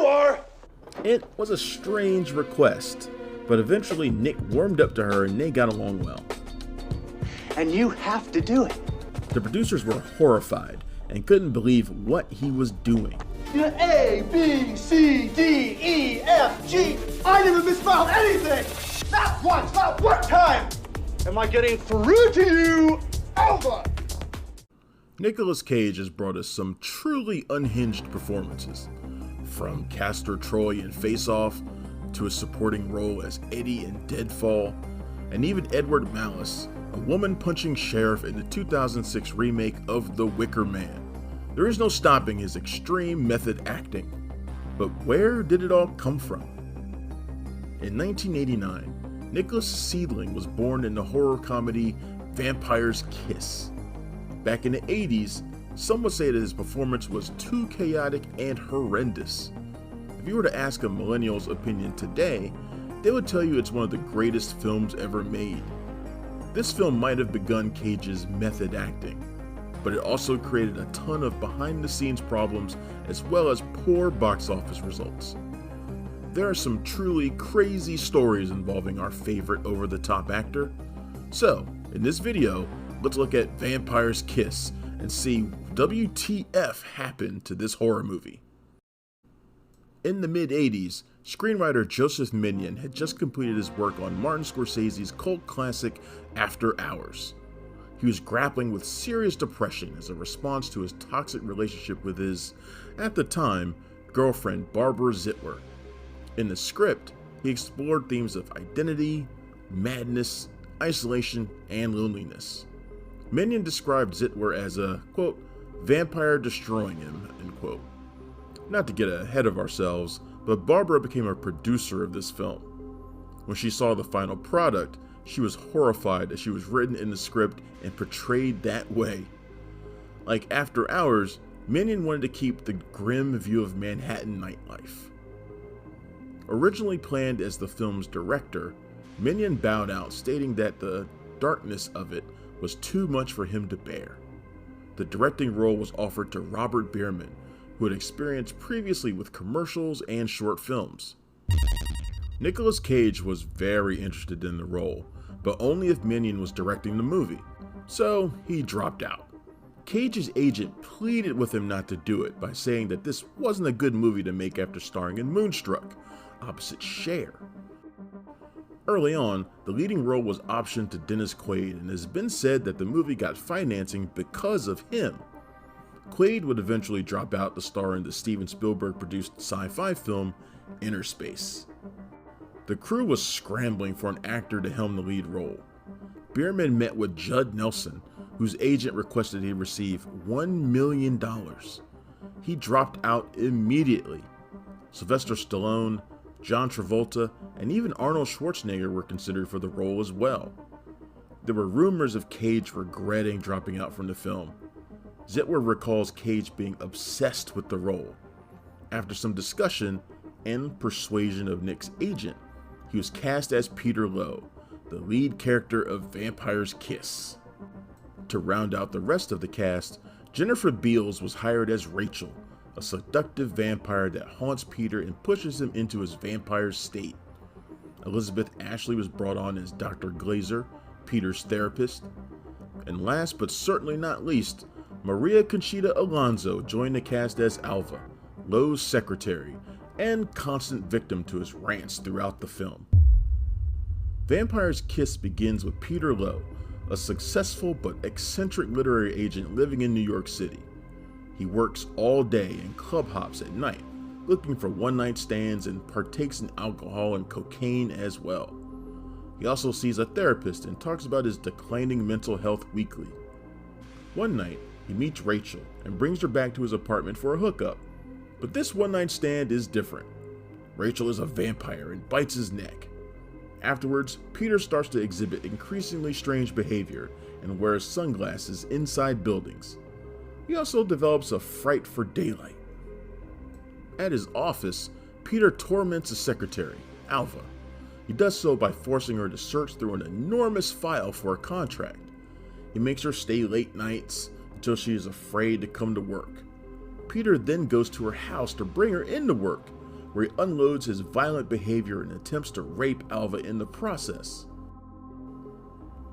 you are! It was a strange request, but eventually Nick warmed up to her and they got along well. And you have to do it. The producers were horrified and couldn't believe what he was doing. A, B, C, D, E, F, G. I never misspelled anything! Not once, not one time! Am I getting through to you? Over! Nicolas Cage has brought us some truly unhinged performances. From Castor Troy in Face Off, to a supporting role as Eddie in Deadfall, and even Edward Malice, a woman-punching sheriff in the 2006 remake of The Wicker Man. There is no stopping his extreme method acting. But where did it all come from? In 1989, Nicolas Seedling was born in the horror comedy Vampire's Kiss. Back in the 80s, some would say that his performance was too chaotic and horrendous. If you were to ask a millennial's opinion today, they would tell you it's one of the greatest films ever made. This film might have begun Cage's method acting, but it also created a ton of behind-the-scenes problems as well as poor box office results. There are some truly crazy stories involving our favorite over-the-top actor. So, in this video, let's look at Vampire's Kiss and see WTF happened to this horror movie. In the mid-80s, screenwriter Joseph Minion had just completed his work on Martin Scorsese's cult classic After Hours. He was grappling with serious depression as a response to his toxic relationship with his, at the time, girlfriend Barbara Zittler. In the script, he explored themes of identity, madness, isolation, and loneliness. Minion described Zittler as a, quote, vampire destroying him, end quote. Not to get ahead of ourselves, but Barbara became a producer of this film. When she saw the final product, she was horrified that she was written in the script and portrayed that way. Like After Hours, Minion wanted to keep the grim view of Manhattan nightlife. Originally planned as the film's director, Minion bowed out, stating that the darkness of it was too much for him to bear. The directing role was offered to Robert Bierman, who had experience previously with commercials and short films. Nicolas Cage was very interested in the role, but only if Minion was directing the movie, so he dropped out. Cage's agent pleaded with him not to do it by saying that this wasn't a good movie to make after starring in Moonstruck, opposite Cher. Early on, the leading role was optioned to Dennis Quaid, and it has been said that the movie got financing because of him. Quaid would eventually drop out to star in the Steven Spielberg-produced sci-fi film Inner Space. The crew was scrambling for an actor to helm the lead role. Bierman met with Judd Nelson, whose agent requested he receive $1 million. He dropped out immediately. Sylvester Stallone, John Travolta, and even Arnold Schwarzenegger were considered for the role as well. There were rumors of Cage regretting dropping out from the film. Zittler recalls Cage being obsessed with the role. After some discussion and persuasion of Nick's agent, he was cast as Peter Lowe, the lead character of Vampire's Kiss. To round out the rest of the cast, Jennifer Beals was hired as Rachel, a seductive vampire that haunts Peter and pushes him into his vampire state. Elizabeth Ashley was brought on as Dr. Glazer, Peter's therapist. And last but certainly not least, Maria Conchita Alonso joined the cast as Alva, Lowe's secretary, and constant victim to his rants throughout the film. Vampire's Kiss begins with Peter Lowe, a successful but eccentric literary agent living in New York City. He works all day and club hops at night, looking for one-night stands and partakes in alcohol and cocaine as well. He also sees a therapist and talks about his declining mental health weekly. One night, he meets Rachel and brings her back to his apartment for a hookup. But this one-night stand is different. Rachel is a vampire and bites his neck. Afterwards, Peter starts to exhibit increasingly strange behavior and wears sunglasses inside buildings. He also develops a fright for daylight. At his office, Peter torments his secretary, Alva. He does so by forcing her to search through an enormous file for a contract. He makes her stay late nights until she is afraid to come to work. Peter then goes to her house to bring her into work, where he unloads his violent behavior and attempts to rape Alva in the process.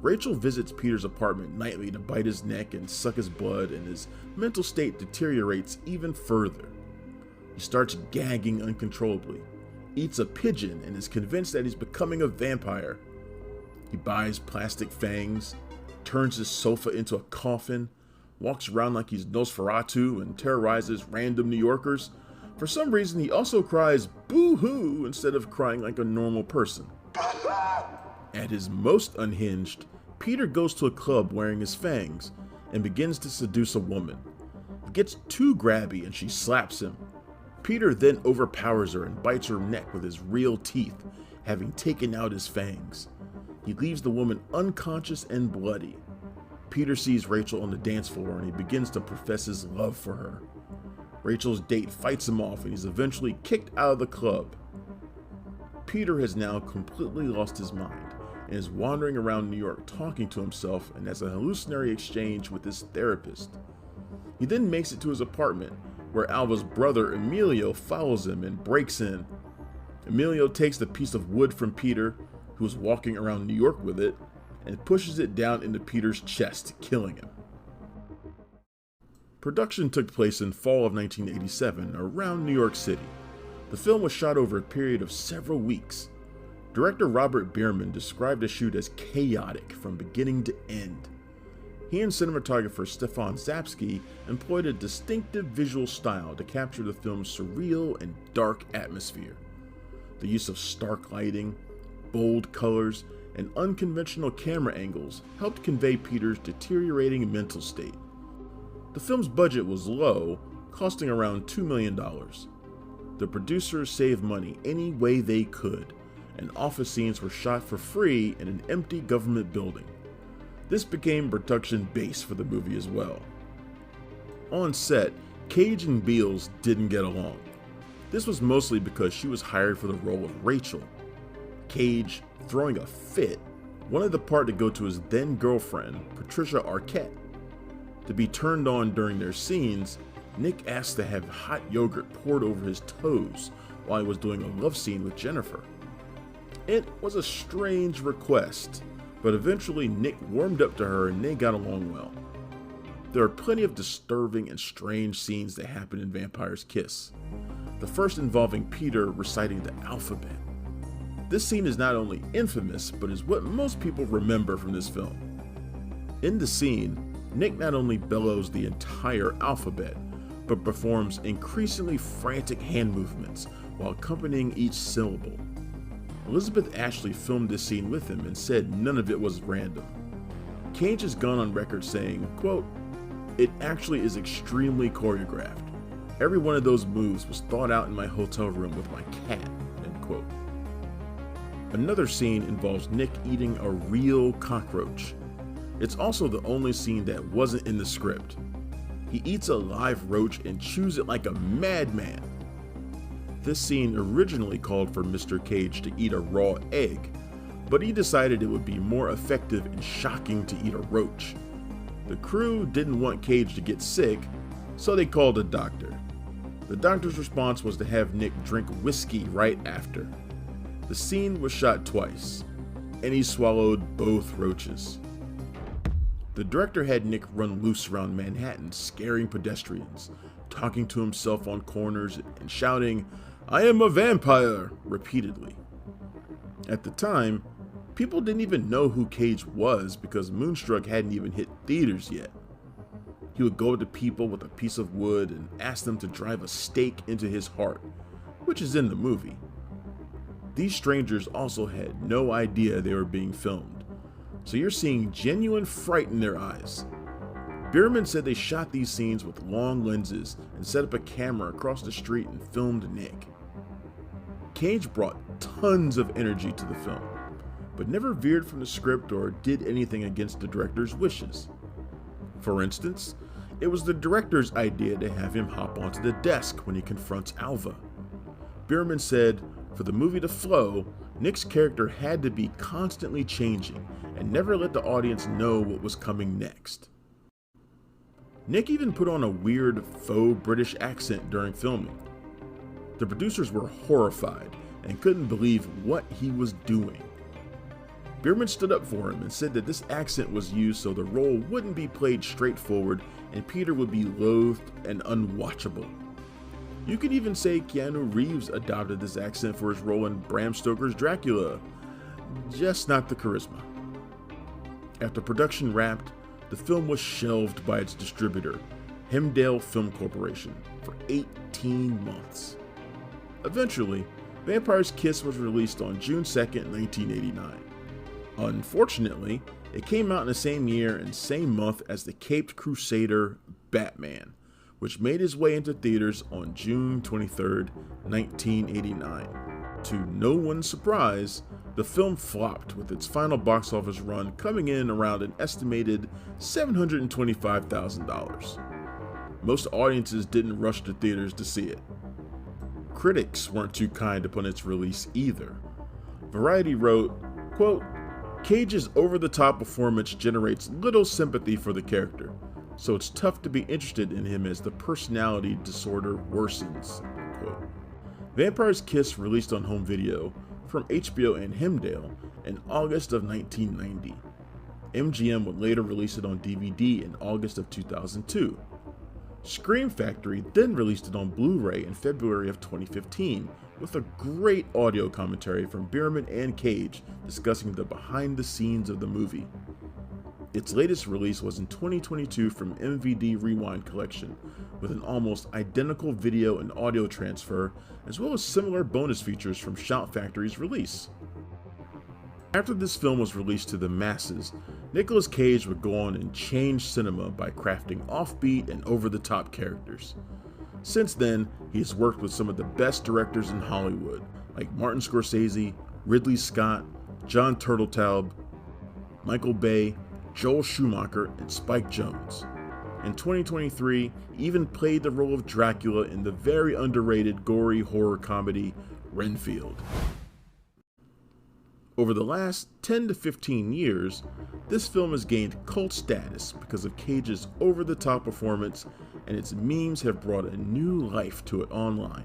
Rachel visits Peter's apartment nightly to bite his neck and suck his blood, and his mental state deteriorates even further. He starts gagging uncontrollably, eats a pigeon, and is convinced that he's becoming a vampire. He buys plastic fangs, turns his sofa into a coffin, walks around like he's Nosferatu, and terrorizes random New Yorkers. For some reason, he also cries boo-hoo instead of crying like a normal person. At his most unhinged, Peter goes to a club wearing his fangs and begins to seduce a woman. He gets too grabby and she slaps him. Peter then overpowers her and bites her neck with his real teeth, having taken out his fangs. He leaves the woman unconscious and bloody. Peter sees Rachel on the dance floor and he begins to profess his love for her. Rachel's date fights him off and he's eventually kicked out of the club. Peter has now completely lost his mind and is wandering around New York talking to himself and has a hallucinatory exchange with his therapist. He then makes it to his apartment, where Alva's brother Emilio follows him and breaks in. Emilio takes the piece of wood from Peter, who is walking around New York with it, and pushes it down into Peter's chest, killing him. Production took place in fall of 1987 around New York City. The film was shot over a period of several weeks. Director Robert Bierman described the shoot as chaotic from beginning to end. He and cinematographer Stefan Zapsky employed a distinctive visual style to capture the film's surreal and dark atmosphere. The use of stark lighting, bold colors, and unconventional camera angles helped convey Peter's deteriorating mental state. The film's budget was low, costing around $2 million. The producers saved money any way they could, and office scenes were shot for free in an empty government building. This became production base for the movie as well. On set, Cage and Beals didn't get along. This was mostly because she was hired for the role of Rachel. Cage, throwing a fit, wanted the part to go to his then girlfriend, Patricia Arquette. To be turned on during their scenes, Nick asked to have hot yogurt poured over his toes while he was doing a love scene with Jennifer. It was a strange request, but eventually Nick warmed up to her and they got along well. There are plenty of disturbing and strange scenes that happen in Vampire's Kiss. The first involving Peter reciting the alphabet. This scene is not only infamous, but is what most people remember from this film. In the scene, Nick not only bellows the entire alphabet, but performs increasingly frantic hand movements while accompanying each syllable. Elizabeth Ashley filmed this scene with him and said none of it was random. Cage has gone on record saying, quote, "It actually is extremely choreographed. Every one of those moves was thought out in my hotel room with my cat," end quote. Another scene involves Nick eating a real cockroach. It's also the only scene that wasn't in the script. He eats a live roach and chews it like a madman. This scene originally called for Mr. Cage to eat a raw egg, but he decided it would be more effective and shocking to eat a roach. The crew didn't want Cage to get sick, so they called a doctor. The doctor's response was to have Nick drink whiskey right after. The scene was shot twice, and he swallowed both roaches. The director had Nick run loose around Manhattan, scaring pedestrians, talking to himself on corners, and shouting, "I am a vampire," repeatedly. At the time, people didn't even know who Cage was because Moonstruck hadn't even hit theaters yet. He would go to people with a piece of wood and ask them to drive a stake into his heart, which is in the movie. These strangers also had no idea they were being filmed, so you're seeing genuine fright in their eyes. Bierman said they shot these scenes with long lenses and set up a camera across the street and filmed Nick. Cage brought tons of energy to the film, but never veered from the script or did anything against the director's wishes. For instance, it was the director's idea to have him hop onto the desk when he confronts Alva. Bierman said, for the movie to flow, Nick's character had to be constantly changing and never let the audience know what was coming next. Nick even put on a weird faux British accent during filming. The producers were horrified and couldn't believe what he was doing. Bierman stood up for him and said that this accent was used so the role wouldn't be played straightforward and Peter would be loathed and unwatchable. You could even say Keanu Reeves adopted this accent for his role in Bram Stoker's Dracula, just not the charisma. After production wrapped, the film was shelved by its distributor, Hemdale Film Corporation, for 18 months. Eventually, Vampire's Kiss was released on June 2nd, 1989. Unfortunately, it came out in the same year and same month as the Caped Crusader Batman, which made his way into theaters on June 23rd, 1989. To no one's surprise, the film flopped, with its final box office run coming in around an estimated $725,000. Most audiences didn't rush to theaters to see it. Critics weren't too kind upon its release either. Variety wrote, quote, "Cage's over-the-top performance generates little sympathy for the character, so it's tough to be interested in him as the personality disorder worsens." Quote. Vampire's Kiss released on home video from HBO and Hemdale in August of 1990. MGM would later release it on DVD in August of 2002. Scream Factory then released it on Blu-ray in February of 2015, with a great audio commentary from Bierman and Cage discussing the behind the scenes of the movie. Its latest release was in 2022 from MVD Rewind Collection, with an almost identical video and audio transfer, as well as similar bonus features from Shout Factory's release. After this film was released to the masses, Nicolas Cage would go on and change cinema by crafting offbeat and over-the-top characters. Since then, he has worked with some of the best directors in Hollywood, like Martin Scorsese, Ridley Scott, John Turteltaub, Michael Bay, Joel Schumacher, and Spike Jonze. In 2023, he even played the role of Dracula in the very underrated gory horror comedy Renfield. Over the last 10 to 15 years, this film has gained cult status because of Cage's over-the-top performance, and its memes have brought a new life to it online.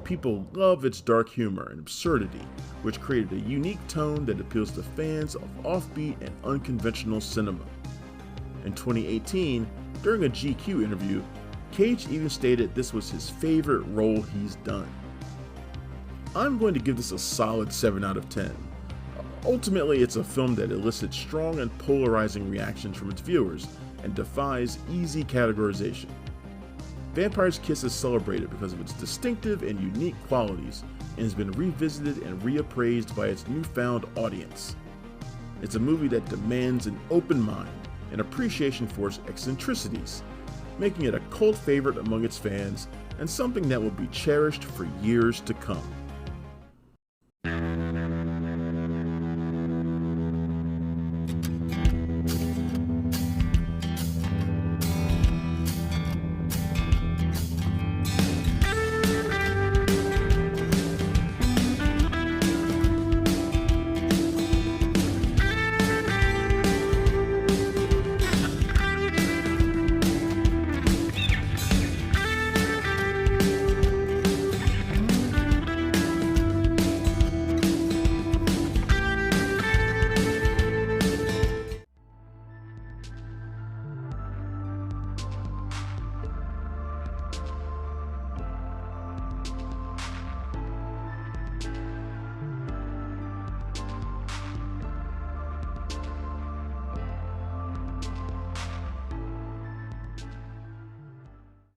People love its dark humor and absurdity, which created a unique tone that appeals to fans of offbeat and unconventional cinema. In 2018, during a GQ interview, Cage even stated this was his favorite role he's done. I'm going to give this a solid 7 out of 10. Ultimately, it's a film that elicits strong and polarizing reactions from its viewers and defies easy categorization. Vampire's Kiss is celebrated because of its distinctive and unique qualities and has been revisited and reappraised by its newfound audience. It's a movie that demands an open mind and appreciation for its eccentricities, making it a cult favorite among its fans and something that will be cherished for years to come.